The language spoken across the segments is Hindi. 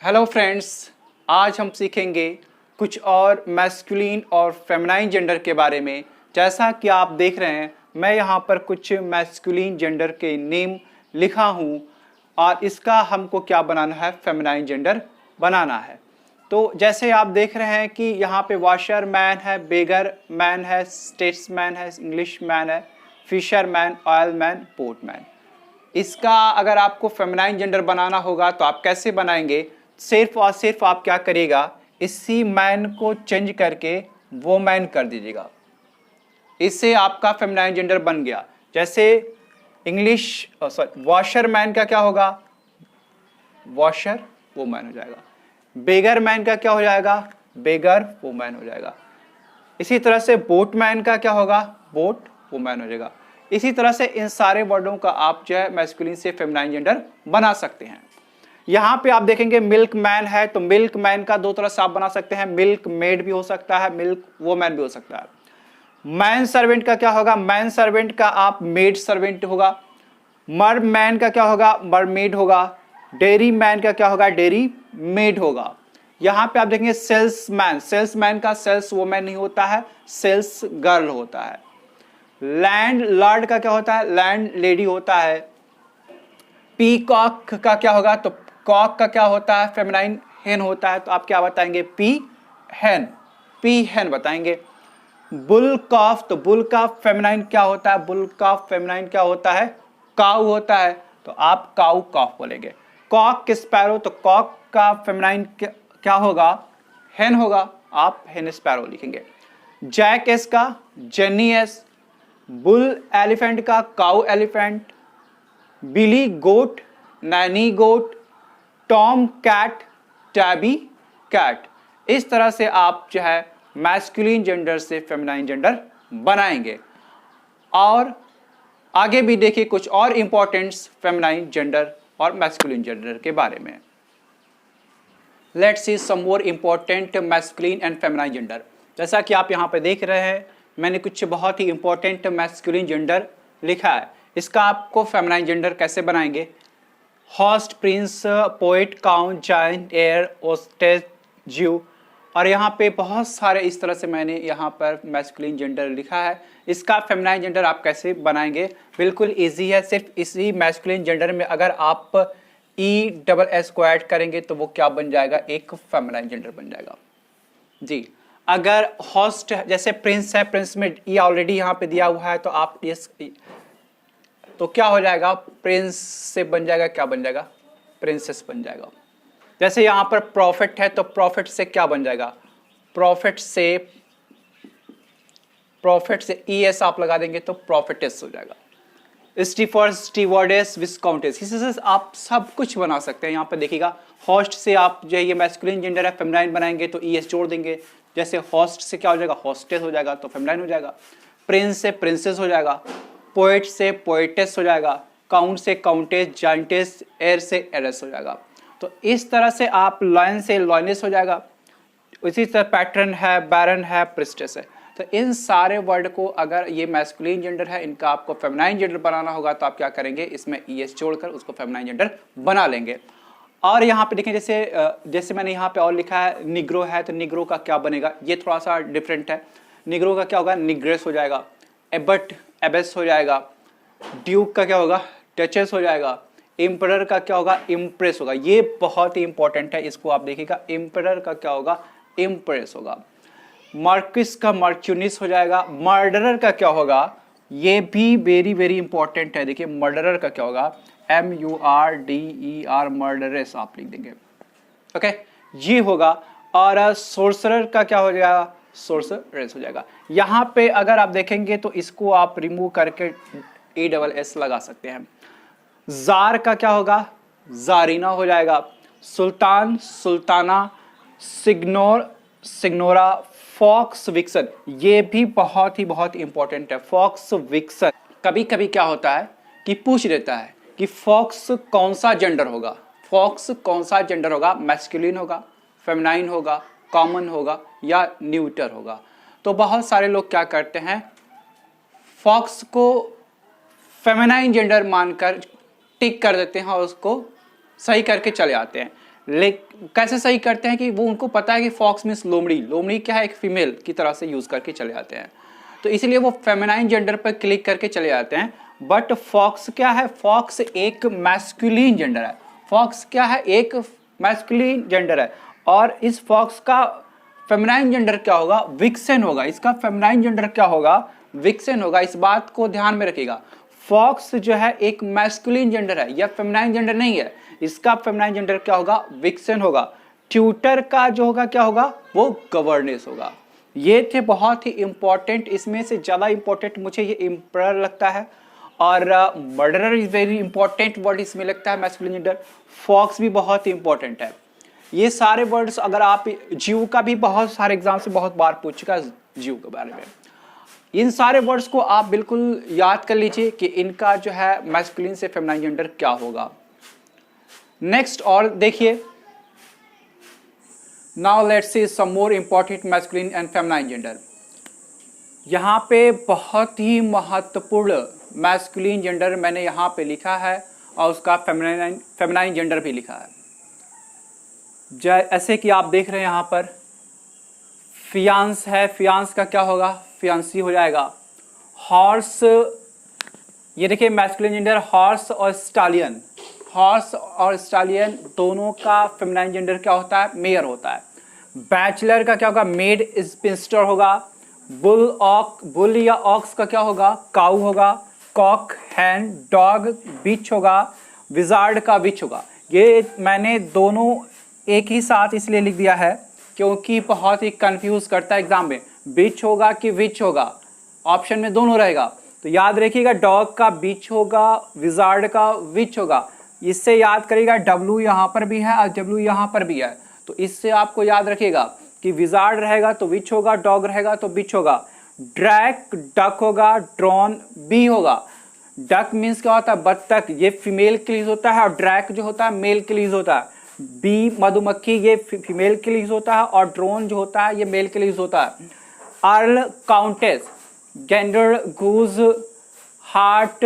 हेलो फ्रेंड्स, आज हम सीखेंगे कुछ और मैस्कुलिन और फेमिनाइन जेंडर के बारे में। जैसा कि आप देख रहे हैं, मैं यहाँ पर कुछ मैस्कुलिन जेंडर के नेम लिखा हूँ और इसका हमको क्या बनाना है, फेमिनाइन जेंडर बनाना है। तो जैसे आप देख रहे हैं कि यहाँ पे वॉशर मैन है, बेगर मैन है, स्टेट्समैन है, इंग्लिश मैन है, fisher man, oil man, port man. इसका अगर आपको फेमिनाइन जेंडर बनाना होगा तो आप कैसे बनाएंगे? सिर्फ और सिर्फ आप क्या करिएगा, इसी मैन को चेंज करके वो मैन कर दीजिएगा। इससे आपका फेमिनाइन जेंडर बन गया। जैसे इंग्लिश वॉशर मैन का क्या होगा, वॉशर वो मैन हो जाएगा। बेगर मैन का क्या हो जाएगा, बेगर वो मैन हो जाएगा। इसी तरह से बोट मैन का क्या होगा, बोट वो मैन हो जाएगा। इसी तरह से इन सारे वर्डों का आप जो है मैस्कुलिन से फेमिनाइन जेंडर बना सकते हैं। यहाँ पे आप देखेंगे मिल्क मैन है, तो मिल्क मैन का दो तरह से आप बना सकते हैं, मिल्क मेड भी हो सकता है, मिल्क वो मैन भी हो सकता है। मैन सर्वेंट का क्या होगा, मैन सर्वेंट का आप मेड सर्वेंट होगा। मर मैन का क्या होगा, मरमेड होगा। डेयरी मैन का क्या होगा, डेयरी मेड होगा। यहाँ पे आप देखेंगे सेल्समैन, सेल्समैन का सेल्स वोमैन नहीं होता है, सेल्स गर्ल होता है। लैंड लॉर्ड का क्या होता है, लैंड लेडी होता है। पीकॉक का क्या होगा, तो कॉक का क्या होता है, फेमिनाइन हेन होता है। तो आप क्या बताएंगे, पी हेन, पी हेन बताएंगे। बुल कॉफ, तो बुल का फेमिनाइन क्या होता है, बुल का फेमिनाइन क्या होता है, काउ होता है। तो आप काउ कॉफ बोलेंगे। कॉक स्पैरो, तो कॉक का फेमिनाइन क्या होगा, हेन होगा, आप हेन स्पैरो लिखेंगे। जैक एस का जेनी एस। बुल एलिफेंट का cow elephant. Billy goat, nanny goat. Tom cat, tabby cat. इस तरह से आप जो है मैस्कुलिन जेंडर से फेमिनाइन जेंडर बनाएंगे। और आगे भी देखिए कुछ और इंपॉर्टेंट्स फेमिनाइन जेंडर और मैस्कुलिन जेंडर के बारे में। Let's see some more important masculine and feminine gender. जैसा कि आप यहाँ पे देख रहे हैं, मैंने कुछ बहुत ही इंपॉर्टेंट मैस्कुलिन जेंडर लिखा है। इसका आपको फेमिनाइन जेंडर कैसे बनाएंगे, host, prince, poet, count, giant, heir, hostage, Jew. और यहाँ पे बहुत सारे इस तरह से मैंने यहाँ पर मैस्कुलिन जेंडर लिखा है। इसका फेमिनाइन जेंडर आप कैसे बनाएंगे, बिल्कुल इजी है। सिर्फ इसी मैस्कुलिन जेंडर में अगर आप ई डबल एस को ऐड करेंगे तो वो क्या बन जाएगा, एक फेमिनाइन जेंडर बन जाएगा जी। अगर हॉस्ट जैसे प्रिंस है, प्रिंस में ई ऑलरेडी यहाँ पे दिया हुआ है, तो आप इस तो क्या हो जाएगा, प्रिंस से बन जाएगा, क्या बन जाएगा, प्रिंसेस बन जाएगा। जैसे यहाँ पर प्रॉफिट है, तो प्रॉफिट से क्या बन जाएगा, प्रॉफिट से ई एस आप लगा देंगे तो प्रॉफिटेस हो जाएगा। स्टीफर, स्टीवर्डेस, विस्काउंटेस, इससे आप सब कुछ बना सकते हैं। यहाँ पे देखिएगा, हॉस्ट से आप जो ये मैस्कुलिन जेंडर है फेमिनाइन बनाएंगे तो ई एस जोड़ देंगे। जैसे हॉस्ट से क्या हो जाएगा, हॉस्टेस हो जाएगा तो फेमिनाइन हो जाएगा। प्रिंस से प्रिंसेस हो जाएगा। पोएट से पोएटेस हो जाएगा। काउंट से काउंटेस, जाइंटेस, एयर से एरेस हो जाएगा। तो इस तरह से आप लॉयन से लॉयनेस हो जाएगा। इसी तरह पैटर्न है, बैरन है, प्रिस्टेस है। तो इन सारे वर्ड को अगर ये मैस्कुलिन जेंडर है, इनका आपको फेमिनाइन जेंडर बनाना होगा तो आप क्या करेंगे, इसमें ई एस जोड़कर उसको फेमिनाइन जेंडर बना लेंगे। और यहाँ पे देखें, जैसे मैंने यहाँ पे और लिखा है निग्रो है, तो निग्रो का क्या बनेगा, ये थोड़ा सा डिफरेंट है। निग्रो का क्या होगा, निग्रेस हो जाएगा। एबट, एबेस हो जाएगा। ड्यूक का क्या होगा, टचेस हो जाएगा। एम्परर का क्या होगा, इम्प्रेस होगा। ये बहुत ही इंपॉर्टेंट है, इसको आप देखिएगा। एम्परर का क्या होगा, इम्प्रेस होगा। मार्किस का मार्क्यूनिस हो जाएगा। मर्डरर का क्या होगा, ये भी वेरी वेरी इंपॉर्टेंट है। देखिए मर्डरर का क्या होगा, MURDER, मर्डरेस आप लिख देंगे, ओके, ये होगा। और सोर्सरर का क्या हो जाएगा, सोर्सरेस हो जाएगा। यहाँ पे अगर आप देखेंगे तो इसको आप रिमूव करके ESS लगा सकते हैं। जार का क्या होगा, जारीना हो जाएगा। सुल्तान, Sultana. Signor, Signora. Fox vixen, ये भी बहुत ही इंपॉर्टेंट है। फॉक्स विक्सन कभी कभी क्या होता है कि पूछ देता है कि फॉक्स कौन सा जेंडर होगा, फॉक्स कौन सा जेंडर होगा, मैस्कुलिन होगा, फेमिनाइन होगा, कॉमन होगा या न्यूटर होगा। तो बहुत सारे लोग क्या करते हैं, फॉक्स को फेमिनाइन जेंडर मानकर टिक कर देते हैं और उसको सही करके चले आते हैं। कैसे सही करते हैं कि वो उनको पता है कि फॉक्स मीन्स लोमड़ी, लोमड़ी क्या है, एक फीमेल की तरह से यूज करके चले जाते हैं, तो इसलिए वो फेमिनाइन जेंडर पर क्लिक करके चले जाते हैं। बट फॉक्स क्या है, फॉक्स एक मैस्कुलिन जेंडर है, फॉक्स क्या है, एक मैस्कुलिन जेंडर है, और इस फॉक्स का फेमिनाइन जेंडर क्या होगा, विक्सन होगा। इसका फेमिनाइन जेंडर क्या होगा, विक्सन होगा। इस बात को ध्यान में रखिएगा, फॉक्स जो है एक मैस्कुलिन जेंडर है, यह फेमिनाइन जेंडर नहीं है। इसका फेमिनाइन जेंडर क्या होगा, विक्सन होगा। ट्यूटर का जो होगा क्या होगा, वो गवर्नेस होगा। ये थे बहुत ही इंपॉर्टेंट, इसमें से ज्यादा इंपॉर्टेंट मुझे ये एम्परर लगता है, और murderer is very important word इसमें लगता है मैस्कुलिन जेंडर। फॉक्स भी बहुत ही इंपॉर्टेंट है। ये सारे वर्ड्स अगर आप, जीव का भी बहुत सारे एग्जाम से बहुत बार पूछ चुका है जीव के बारे में। इन सारे वर्ड्स को आप बिल्कुल याद कर लीजिए कि इनका जो है मैस्कुलिन से फेमिनाइन जेंडर क्या होगा। नेक्स्ट और देखिए, now let's see some more important masculine and feminine gender. यहाँ पे बहुत ही महत्वपूर्ण मैस्कुलिन जेंडर मैंने यहाँ पे लिखा है, और उसका फेमिनाइन जेंडर भी लिखा है। ऐसे कि आप देख रहे हैं यहाँ पर फियांस है, फियांस का क्या होगा, फियांसी हो जाएगा। हॉर्स, ये देखिए मैस्कुलिन जेंडर हॉर्स और स्टालियन, हॉर्स और स्टालियन दोनों का फेमिनाइन जेंडर क्या होता है, मेयर होता है। बैचलर का क्या होगा, मेड स्पिंस्टर होगा। बुल या ऑक्स का क्या होगा, काऊ होगा। कॉक हैन, डॉग बिच होगा। विजार्ड का विच होगा। ये मैंने दोनों एक ही साथ इसलिए लिख दिया है क्योंकि बहुत ही कंफ्यूज करता है एग्जाम में, बिच होगा कि विच होगा, ऑप्शन में दोनों रहेगा। तो याद रखिएगा, डॉग का बिच होगा, विजार्ड का विच होगा। इससे याद करिएगा, डब्ल्यू यहाँ पर भी है और डब्ल्यू यहाँ पर भी है, तो इससे आपको याद रखिएगा कि विजार्ड रहेगा तो विच होगा, डॉग रहेगा तो बिच होगा। ड्रैक डक होगा, ड्रॉन बी होगा। डक मीन्स क्या होता है, बत्तख, ये फीमेल के लिए होता है, और ड्रैक जो होता है मेल के लिए होता है। बी मधुमक्खी, ये फीमेल के लिए होता है, और ड्रोन जो होता है ये मेल के लिए होता है। Earl countess, gander goose, hart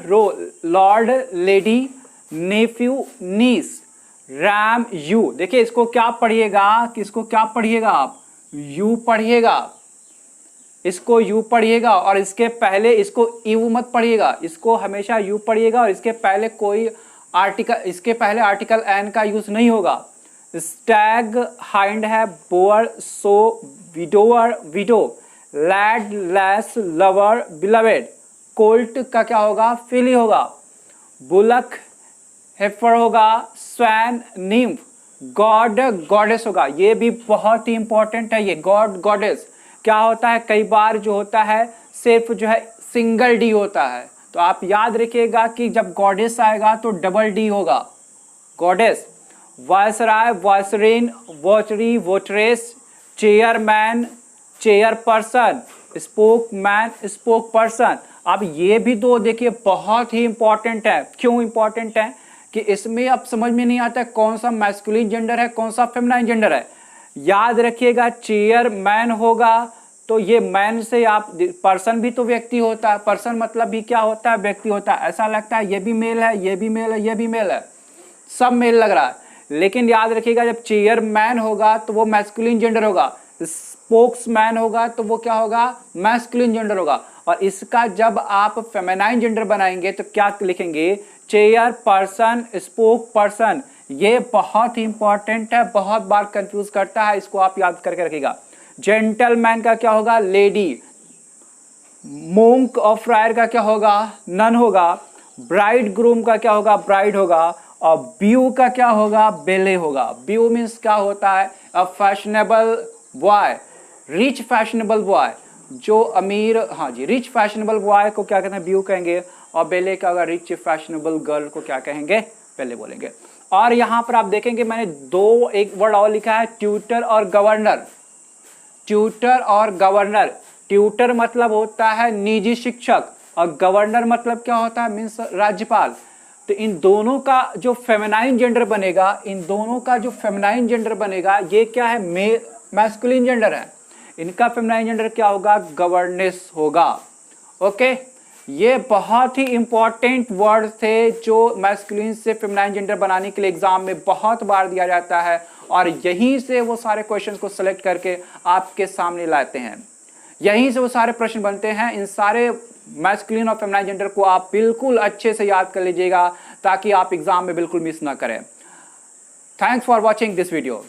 roe, lord lady, nephew niece, ram ewe. देखिए इसको क्या पढ़िएगा, किसको क्या पढ़िएगा आप, यू पढ़िएगा, इसको यू पढ़िएगा, और इसके पहले इसको यू मत पढ़िएगा, इसको हमेशा यू पढ़िएगा, और इसके पहले कोई आर्टिकल, इसके पहले आर्टिकल एन का यूज नहीं होगा। स्टैग हाइंड है, boar sow, widower widow, lad lass, lover beloved. Colt का क्या होगा, फिली होगा। बुलक हेफर होगा। Swain nymph. गॉड गॉडेस होगा। ये भी बहुत ही इंपॉर्टेंट है, ये गॉड गॉडेस क्या होता है, कई बार जो होता है सिर्फ जो है सिंगल डी होता है, तो आप याद रखिएगा कि जब गॉडेस आएगा तो डबल डी होगा, goddess. Viceroy, vicereine, votary, votaress, chairman, chairperson, spokesman, spokesperson. अब ये भी दो देखिए बहुत ही इंपॉर्टेंट है। क्यों इंपॉर्टेंट है कि इसमें अब समझ में नहीं आता कौन सा मैस्कुलिन जेंडर है, कौन सा फेमिनाइन जेंडर है। याद रखिएगा, चेयरमैन होगा तो ये मैन से आप, पर्सन भी तो व्यक्ति होता है, पर्सन मतलब भी क्या होता है, व्यक्ति होता है। ऐसा लगता है ये भी मेल है, ये भी मेल है, ये भी मेल है, सब मेल लग रहा है, लेकिन याद रखिएगा जब चेयरमैन होगा तो वो मैस्कुलिन जेंडर होगा, स्पोक्समैन होगा तो वो क्या होगा, मैस्कुलिन जेंडर होगा। और इसका जब आप फेमिनाइन जेंडर बनाएंगे तो क्या लिखेंगे, चेयर पर्सन, स्पोक पर्सन। ये बहुत ही इंपॉर्टेंट है, बहुत बार कंफ्यूज करता है, इसको आप याद करके रखिएगा। जेंटलमैन का क्या होगा, लेडी। मोंक और फ्रायर का क्या होगा, नन होगा। ब्राइड ग्रूम का क्या होगा, ब्राइड होगा। और ब्यू का क्या होगा, बेले होगा। ब्यू मीन्स क्या होता है, a fashionable boy, rich fashionable boy, जो अमीर, हाँ जी, रिच फैशनेबल बॉय को क्या कहते हैं, ब्यू कहेंगे। और बेले का होगा, रिच फैशनेबल गर्ल को क्या कहेंगे, बेले बोलेंगे। और यहाँ पर आप देखेंगे मैंने दो एक वर्ड और लिखा है, ट्यूटर और गवर्नर। ट्यूटर और गवर्नर, ट्यूटर मतलब होता है निजी शिक्षक, और गवर्नर मतलब क्या होता है, मीन्स राज्यपाल। तो इन दोनों का जो फेमिनाइन जेंडर बनेगा, इन दोनों का जो फेमिनाइन जेंडर बनेगा, ये क्या है, मैस्कुलिन जेंडर है। इनका फेमिनाइन जेंडर क्या होगा, गवर्नेस होगा। ओके, ये बहुत ही इंपॉर्टेंट वर्ड थे जो मैस्कुलिन से फेमिनाइन जेंडर बनाने के लिए एग्जाम में बहुत बार दिया जाता है, और यहीं से वो सारे क्वेश्चंस को सिलेक्ट करके आपके सामने लाते हैं, यहीं से वो सारे प्रश्न बनते हैं। इन सारे मैस्कुलिन और फेमिनाइन जेंडर को आप बिल्कुल अच्छे से याद कर लीजिएगा ताकि आप एग्जाम में बिल्कुल मिस ना करें। Thanks for watching this video.